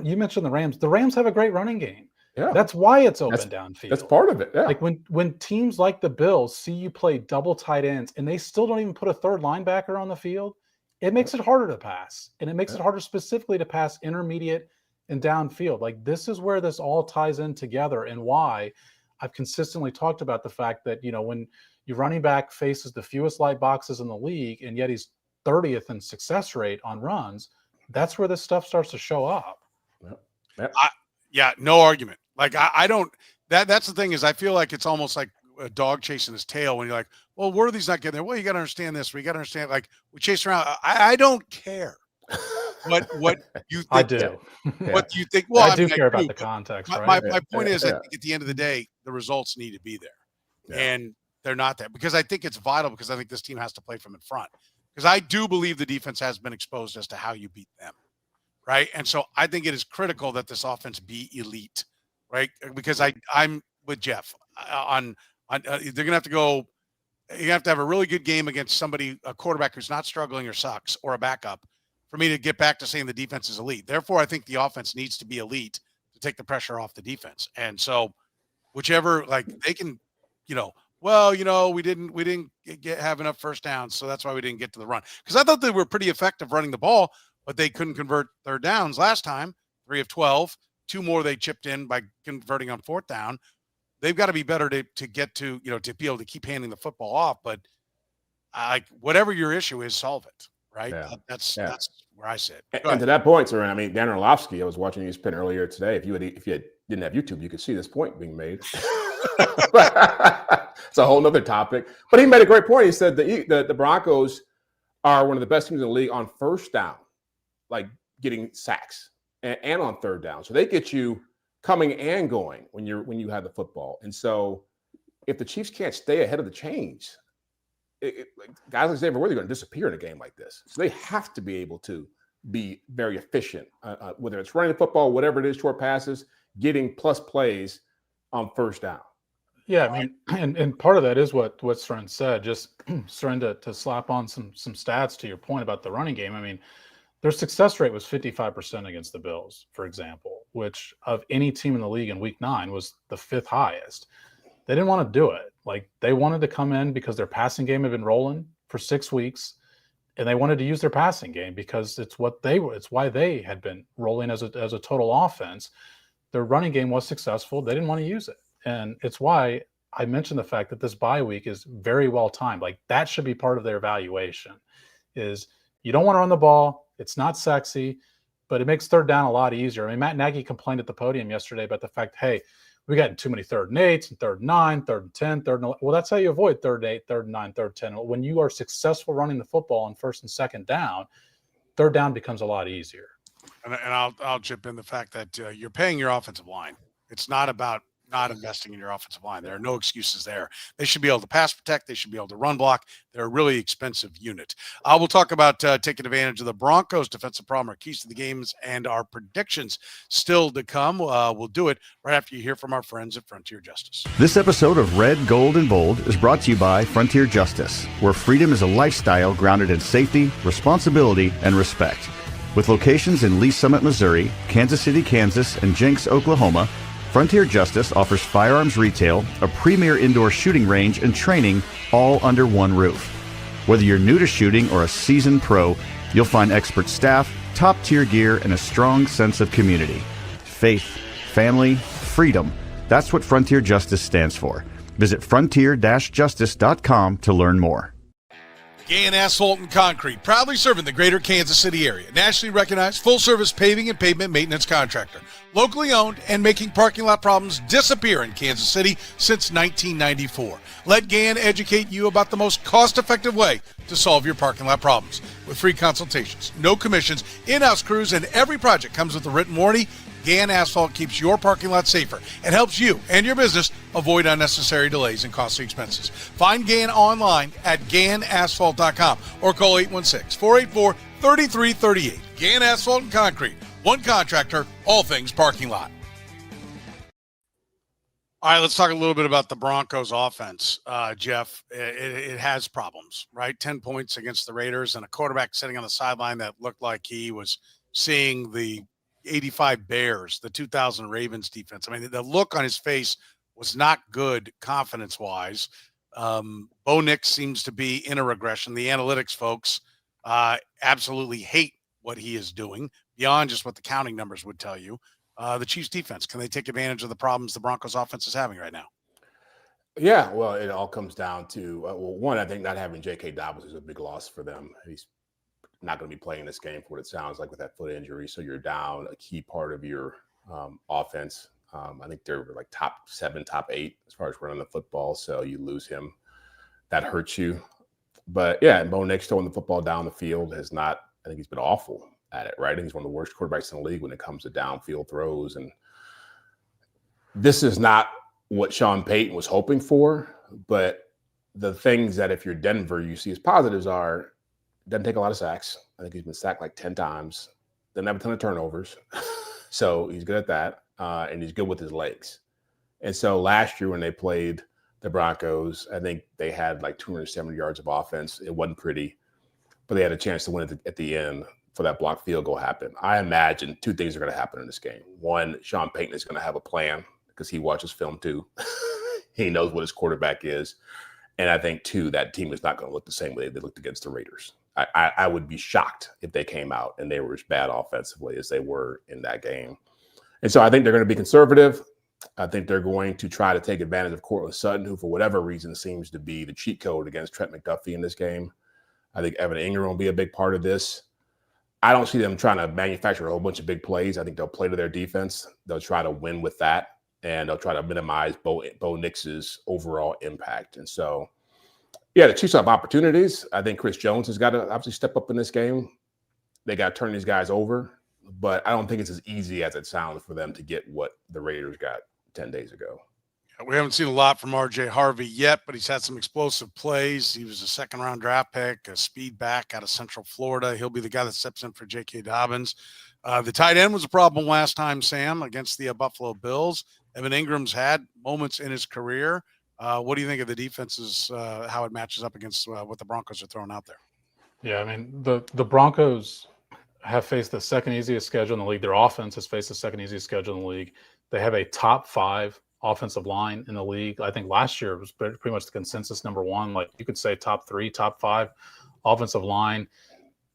you mentioned the Rams. The Rams have a great running game. Yeah. That's why it's open downfield. That's part of it. Yeah. Like when teams like the Bills see you play double tight ends and they still don't even put a third linebacker on the field, it makes it harder to pass. And it makes it harder specifically to pass intermediate and downfield. Like this is where this all ties in together, and why I've consistently talked about the fact that, when your running back faces the fewest light boxes in the league, and yet he's 30th in success rate on runs, that's where this stuff starts to show up. No argument. Like I don't. That's the thing is I feel like it's almost like a dog chasing his tail when you're like, well, Worthy's not getting there. Well, you got to understand this. We got to understand. Like we chase around. I don't care what you think. I do. What you think? Well, I do care about the context. My point is, I think at the end of the day, the results need to be there, and they're not there because I think it's vital. Because I think this team has to play from in front. Because I do believe the defense has been exposed as to how you beat them, right? And so I think it is critical that this offense be elite, right? Because I'm with Jeff on they're gonna have to go. You have to have a really good game against a quarterback who's not struggling or sucks, or a backup, for me to get back to saying the defense is elite. Therefore, I think the offense needs to be elite to take the pressure off the defense. And so, whichever, like they can, we didn't have enough first downs, so that's why we didn't get to the run. Because I thought they were pretty effective running the ball, but they couldn't convert third downs last time. 3 of 12, 2 more they chipped in by converting on fourth down. They've got to be better to get to, to be able to keep handing the football off. But whatever your issue is, solve it. Right. Yeah. That's where I sit. And to that point, Soren, I mean, Dan Orlovsky, I was watching ESPN earlier today. If you didn't have YouTube, you could see this point being made. It's a whole nother topic. But he made a great point. He said the Broncos are one of the best teams in the league on first down, like getting sacks and on third down. So they get you coming and going when you have the football. And so if the Chiefs can't stay ahead of the chains, guys like Xavier Worthy are going to disappear in a game like this. So they have to be able to be very efficient, whether it's running the football, whatever it is, short passes, getting plus plays on first down. Yeah, I mean, and part of that is what Soren said. Just Soren to slap on some stats to your point about the running game. I mean, their success rate was 55% against the Bills, for example, which of any team in the league in Week 9 was the 5th highest. They didn't want to do it. Like they wanted to come in because their passing game had been rolling for 6 weeks, and they wanted to use their passing game because it's why they had been rolling as a total offense. Their running game was successful. They didn't want to use it. And it's why I mentioned the fact that this bye week is very well timed. Like that should be part of their evaluation is you don't want to run the ball. It's not sexy, but it makes third down a lot easier. I mean, Matt Nagy complained at the podium yesterday about the fact, hey, we got too many 3rd and 8s and 3rd and 9, 3rd and 10, 3rd and 11. Well, that's how you avoid 3rd and 8, 3rd and 9, 3rd and 10. When you are successful running the football on 1st and 2nd down, third down becomes a lot easier. And I'll chip in the fact that you're paying your offensive line. It's not about not investing in your offensive line. There are no excuses there. They should be able to pass protect. They should be able to run block. They're a really expensive unit. We'll talk about taking advantage of the Broncos' defensive problem, our keys to the games, and our predictions still to come. We'll do it right after you hear from our friends at Frontier Justice. This episode of Red, Gold, and Bold is brought to you by Frontier Justice, where freedom is a lifestyle grounded in safety, responsibility, and respect. With locations in Lee Summit, Missouri, Kansas City, Kansas, and Jenks, Oklahoma, Frontier Justice offers firearms retail, a premier indoor shooting range, and training all under one roof. Whether you're new to shooting or a seasoned pro, you'll find expert staff, top-tier gear, and a strong sense of community. Faith, family, freedom. That's what Frontier Justice stands for. Visit frontier-justice.com to learn more. Gann Asphalt and Concrete, proudly serving the greater Kansas City area. Nationally recognized full-service paving and pavement maintenance contractor. Locally owned and making parking lot problems disappear in Kansas City since 1994. Let Gann educate you about the most cost-effective way to solve your parking lot problems. With free consultations, no commissions, in-house crews, and every project comes with a written warranty, Gann Asphalt keeps your parking lot safer and helps you and your business avoid unnecessary delays and costly expenses. Find Gann online at GannAsphalt.com or call 816-484-3338. Gann Asphalt and Concrete. One contractor, all things parking lot. All right, let's talk a little bit about the Broncos offense, Jeff. It has problems, right? 10 points against the Raiders and a quarterback sitting on the sideline that looked like he was seeing the 85 Bears, the 2000 Ravens defense. I mean, the look on his face was not good confidence-wise. Bo Nix seems to be in a regression. The analytics folks absolutely hate what he is doing beyond just what the counting numbers would tell you. The Chiefs defense, can they take advantage of the problems the Broncos offense is having right now? Yeah, well, it all comes down to, one, I think not having J.K. Dobbins is a big loss for them. He's not going to be playing this game for what it sounds like with that foot injury. So you're down a key part of your offense. I think they're like top 7, top 8 as far as running the football. So you lose him. That hurts you. But yeah, Bo Nix throwing the football down the field has not, I think he's been awful at it, right? I think he's one of the worst quarterbacks in the league when it comes to downfield throws. And this is not what Sean Payton was hoping for. But the things that if you're Denver, you see as positives are, doesn't take a lot of sacks. I think he's been sacked like 10 times. Doesn't have a ton of turnovers. So he's good at that. And he's good with his legs. And so last year when they played the Broncos, I think they had like 270 yards of offense. It wasn't pretty, but they had a chance to win at the end for that blocked field goal happen. I imagine 2 things are going to happen in this game. One, Sean Payton is going to have a plan because he watches film too. He knows what his quarterback is. And I think, 2, that team is not going to look the same way they looked against the Raiders. I would be shocked if they came out and they were as bad offensively as they were in that game. And so I think they're going to be conservative. I think they're going to try to take advantage of Courtland Sutton, who for whatever reason seems to be the cheat code against Trent McDuffie in this game. I think Evan Ingram will be a big part of this. I don't see them trying to manufacture a whole bunch of big plays. I think they'll play to their defense. They'll try to win with that, and they'll try to minimize Bo Nix's overall impact. And so, yeah, the Chiefs have opportunities. I think Chris Jones has got to obviously step up in this game. They got to turn these guys over, but I don't think it's as easy as it sounds for them to get what the Raiders got 10 days ago. We haven't seen a lot from R.J. Harvey yet, but he's had some explosive plays. He was a second-round draft pick, a speed back out of Central Florida. He'll be the guy that steps in for J.K. Dobbins. The tight end was a problem last time, Sam, against the Buffalo Bills. Evan Ingram's had moments in his career. What do you think of the defenses, how it matches up against what the Broncos are throwing out there? Yeah, I mean, the Broncos have faced the second easiest schedule in the league. Their offense has faced the second easiest schedule in the league. They have a top 5 offensive line in the league. I think last year was pretty much the consensus number 1. Like you could say top 3, top 5 offensive line,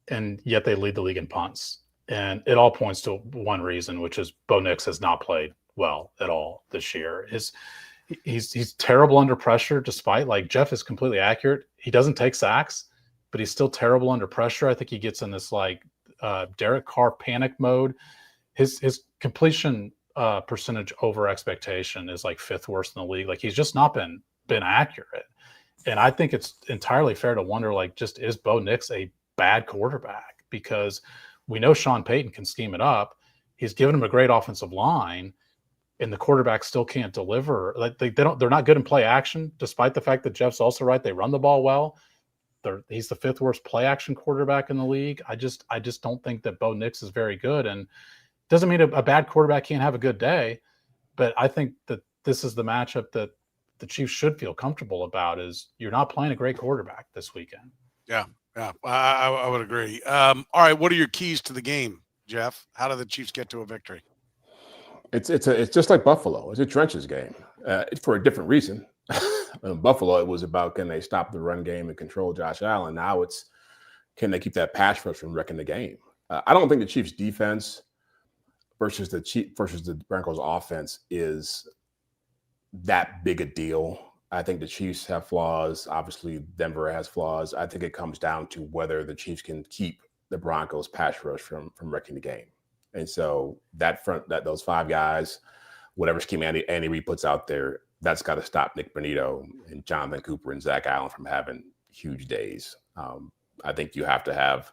and yet they lead the league in punts. And it all points to one reason, which is Bo Nix has not played well at all this year. He's terrible under pressure, despite, like, Jeff is completely accurate. He doesn't take sacks, but he's still terrible under pressure. I think he gets in this like Derek Carr panic mode. His completion percentage over expectation is like 5th worst in the league. Like he's just not been accurate. And I think it's entirely fair to wonder, like, just is Bo Nix a bad quarterback? because we know Sean Payton can scheme it up. He's given him a great offensive line, and the quarterback still can't deliver. Like they're not good in play action, despite the fact that Jeff's also right. They run the ball well. He's the 5th worst play action quarterback in the league. I just don't think that Bo Nix is very good, and doesn't mean a bad quarterback can't have a good day. But I think that this is the matchup that the Chiefs should feel comfortable about. Is you're not playing a great quarterback this weekend. Yeah, I would agree. All right, what are your keys to the game, Jeff? How do the Chiefs get to a victory? It's just like Buffalo. It's a trenches game for a different reason. In Buffalo, it was about can they stop the run game and control Josh Allen. Now it's can they keep that pass rush from wrecking the game. I don't think the Chiefs' defense versus the Broncos' offense is that big a deal. I think the Chiefs have flaws. Obviously, Denver has flaws. I think it comes down to whether the Chiefs can keep the Broncos' pass rush from wrecking the game. And so those 5 guys, whatever scheme Andy Reid puts out there, that's got to stop Nick Bonito and Jonathan Cooper and Zach Allen from having huge days. I think you have to have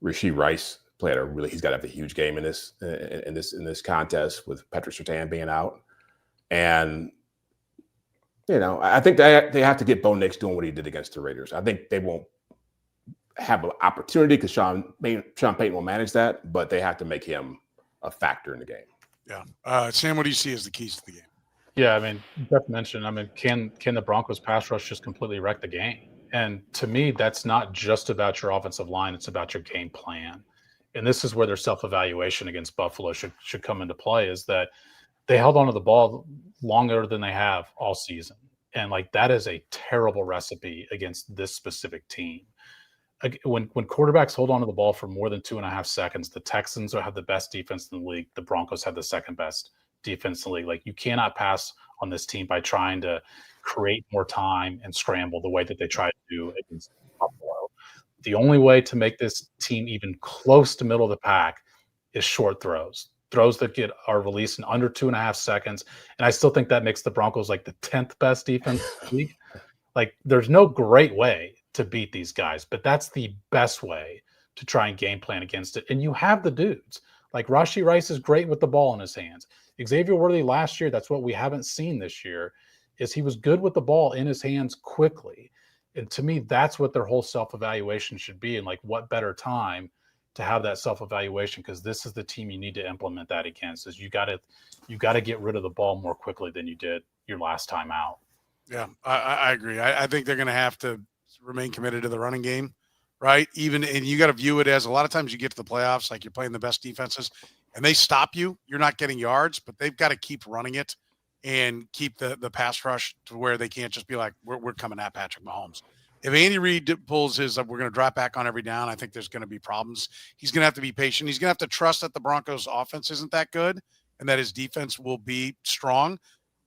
Rashee Rice play he's got to have a huge game in this contest with Patrick Surtain being out. And I think they have to get Bo Nix doing what he did against the Raiders. I think they won't have an opportunity because Sean Payton will manage that, but they have to make him a factor in the game. Yeah. Sam, what do you see as the keys to the game? Yeah, I mean, Jeff mentioned, can the Broncos pass rush just completely wreck the game? And to me, that's not just about your offensive line. It's about your game plan. And this is where their self-evaluation against Buffalo should come into play, is that they held onto the ball longer than they have all season. And that is a terrible recipe against this specific team. When quarterbacks hold onto the ball for more than 2.5 seconds, the Texans have the best defense in the league. The Broncos have the second best defense in the league. You cannot pass on this team by trying to create more time and scramble the way that they try to do against Buffalo. The only way to make this team even close to middle of the pack is short throws that are released in under 2.5 seconds. And I still think that makes the Broncos the 10th best defense in the league. There's no great way to beat these guys, but that's the best way to try and game plan against it. And you have the dudes. Rashee Rice is great with the ball in his hands. Xavier Worthy last year, that's what we haven't seen this year, is he was good with the ball in his hands quickly. And to me, that's what their whole self-evaluation should be. And what better time to have that self-evaluation, because this is the team you need to implement that against, is you got to get rid of the ball more quickly than you did your last time out. Yeah, I agree. I think they're going to have to remain committed to the running game, right? And you got to view it as a lot of times you get to the playoffs, you're playing the best defenses and they stop you, you're not getting yards, but they've got to keep running it and keep the pass rush to where they can't just be we're coming at Patrick Mahomes. If Andy Reid pulls his we're going to drop back on every down, I think there's going to be problems. He's going to have to be patient. He's going to have to trust that the Broncos offense isn't that good and that his defense will be strong.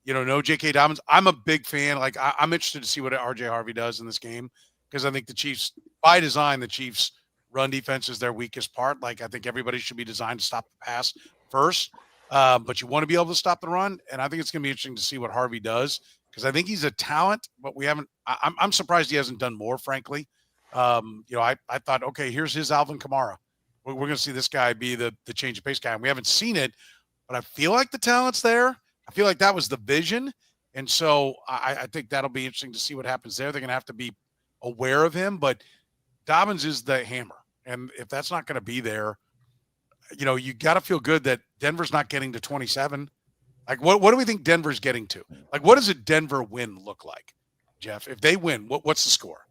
No J.K. Dobbins. I'm a big fan. I'm interested to see what R.J. Harvey does in this game, because I think the Chiefs, by design, the Chiefs' run defense is their weakest part. I think everybody should be designed to stop the pass first, but you want to be able to stop the run. And I think it's going to be interesting to see what Harvey does, because I think he's a talent, but we haven't. I'm surprised he hasn't done more, frankly. I thought, okay, here's his Alvin Kamara. We're going to see this guy be the change of pace guy, and we haven't seen it, but I feel like the talent's there. I feel like that was the vision. And so I think that'll be interesting to see what happens there. They're going to have to be aware of him, but Dobbins is the hammer. And if that's not going to be there, you got to feel good that Denver's not getting to 27. What do we think Denver's getting to? What does a Denver win look like, Jeff? If they win, what's the score?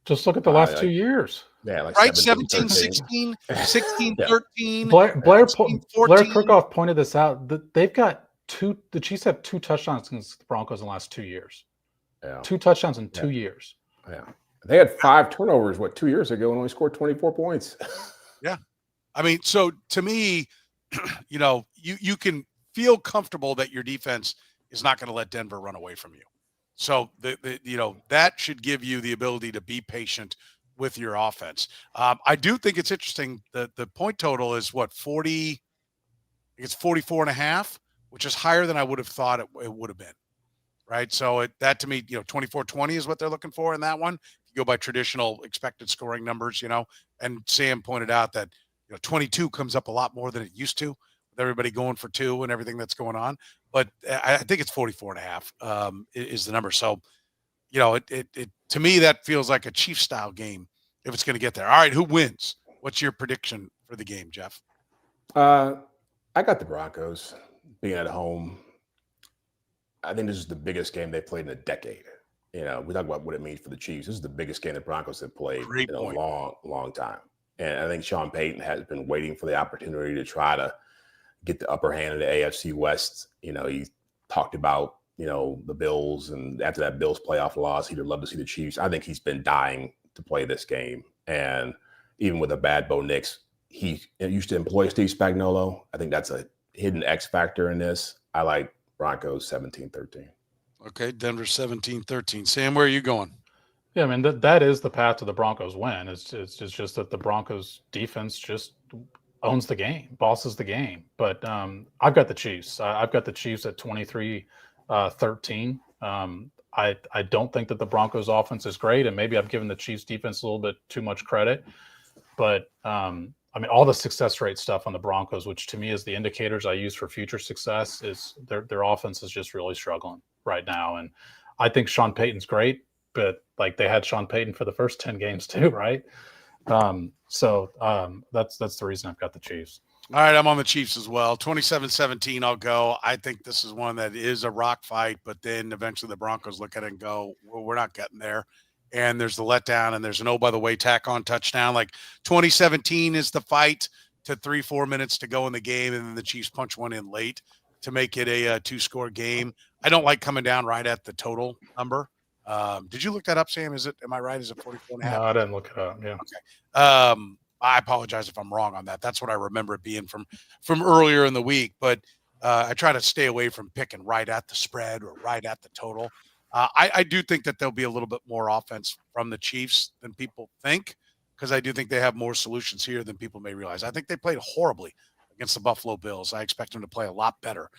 Just look at the last 2 years. Yeah, right? 17, 16, 16, Yeah. 13. Blair 14. Kirkhoff pointed this out. They've got the Chiefs have 2 touchdowns against the Broncos in the last 2 years. Yeah. 2 touchdowns in 2 years. Yeah. They had 5 turnovers, 2 years ago, and only scored 24 points. Yeah. So to me, you can feel comfortable that your defense is not going to let Denver run away from you. So that should give you the ability to be patient with your offense. I do think it's interesting that the point total is 40. I think it's 44.5, which is higher than I would have thought it would have been. Right. So that to me, 24-20 is what they're looking for in that one. If you go by traditional expected scoring numbers, and Sam pointed out that 22 comes up a lot more than it used to, with everybody going for 2 and everything that's going on. But I think it's 44.5 is the number. So, it to me, that feels like a Chiefs style game if it's going to get there. All right, who wins? What's your prediction for the game, Jeff? I got the Broncos being at home. I think this is the biggest game they've played in a decade. We talk about what it means for the Chiefs. This is the biggest game the Broncos have played in a long, long time. And I think Sean Payton has been waiting for the opportunity to try to get the upper hand of the AFC West. He talked about, the Bills, and after that Bills playoff loss, he'd love to see the Chiefs. I think he's been dying to play this game. And even with a bad Bo Nix, he used to employ Steve Spagnuolo. I think that's a hidden X factor in this. I like Broncos 17-13. Okay, Denver 17-13. Sam, where are you going? Yeah, I mean, that is the path to the Broncos win. It's just that the Broncos defense just owns the game, bosses the game. But I've got the Chiefs. I've got the Chiefs at 23-13. I don't think that the Broncos offense is great, and maybe I've given the Chiefs defense a little bit too much credit. But I mean, all the success rate stuff on the Broncos, which to me is the indicators I use for future success, is their offense is just really struggling right now. And I think Sean Payton's great, but like they had Sean Payton for the first 10 games too, right? So that's the reason I've got the Chiefs. All right, I'm on the Chiefs as well. 27-17, I'll go. I think this is one that is a rock fight, but then eventually the Broncos look at it and go, well, we're not getting there. And there's the letdown, and there's an, oh, by the way, tack-on touchdown. Like 2017 is the fight to 3-4 minutes to go in the game, and then the Chiefs punch one in late to make it a 2-score game. I don't like coming down right at the total number. Did you look that up, Sam? Am I right? Is it 44.5? No, I didn't look it up. Yeah. Okay. I apologize if I'm wrong on that. That's what I remember it being from earlier in the week. But I try to stay away from picking right at the spread or right at the total. I do think that there'll be a little bit more offense from the Chiefs than people think, because I do think they have more solutions here than people may realize. I think they played horribly against the Buffalo Bills. I expect them to play a lot better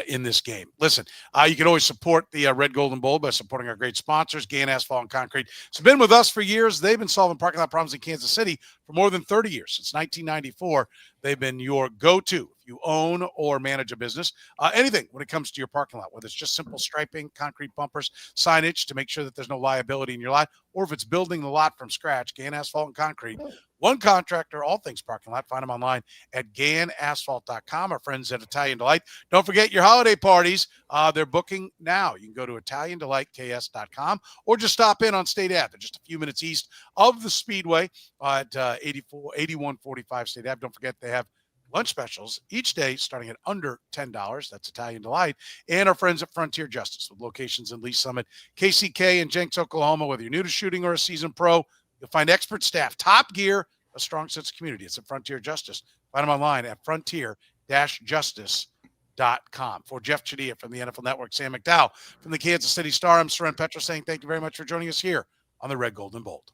in this game. Listen, you can always support the Red, Gold, and Bold by supporting our great sponsors, Gann Asphalt and Concrete. It's been with us for years. They've been solving parking lot problems in Kansas City for more than 30 years. Since 1994, they've been your go-to if you own or manage a business. Anything when it comes to your parking lot, whether it's just simple striping, concrete bumpers, signage to make sure that there's no liability in your lot, or if it's building the lot from scratch, Gann Asphalt and Concrete. One contractor, all things parking lot. Find them online at GannAsphalt.com. Our friends at Italian Delight. Don't forget your holiday parties. They're booking now. You can go to ItalianDelightKS.com or just stop in on State Ave. They're just a few minutes east of the Speedway at 8145 State Ave. Don't forget they have lunch specials each day starting at under $10. That's Italian Delight. And our friends at Frontier Justice with locations in Lee Summit, KCK, and Jenks, Oklahoma. Whether you're new to shooting or a seasoned pro, you'll find expert staff, top gear, a strong sense of community. It's at Frontier Justice. Find them online at frontier-justice.com. For Jeff Chadiha from the NFL Network, Sam McDowell from the Kansas City Star, I'm Soren Petro saying thank you very much for joining us here on the Red, Gold, and Bold.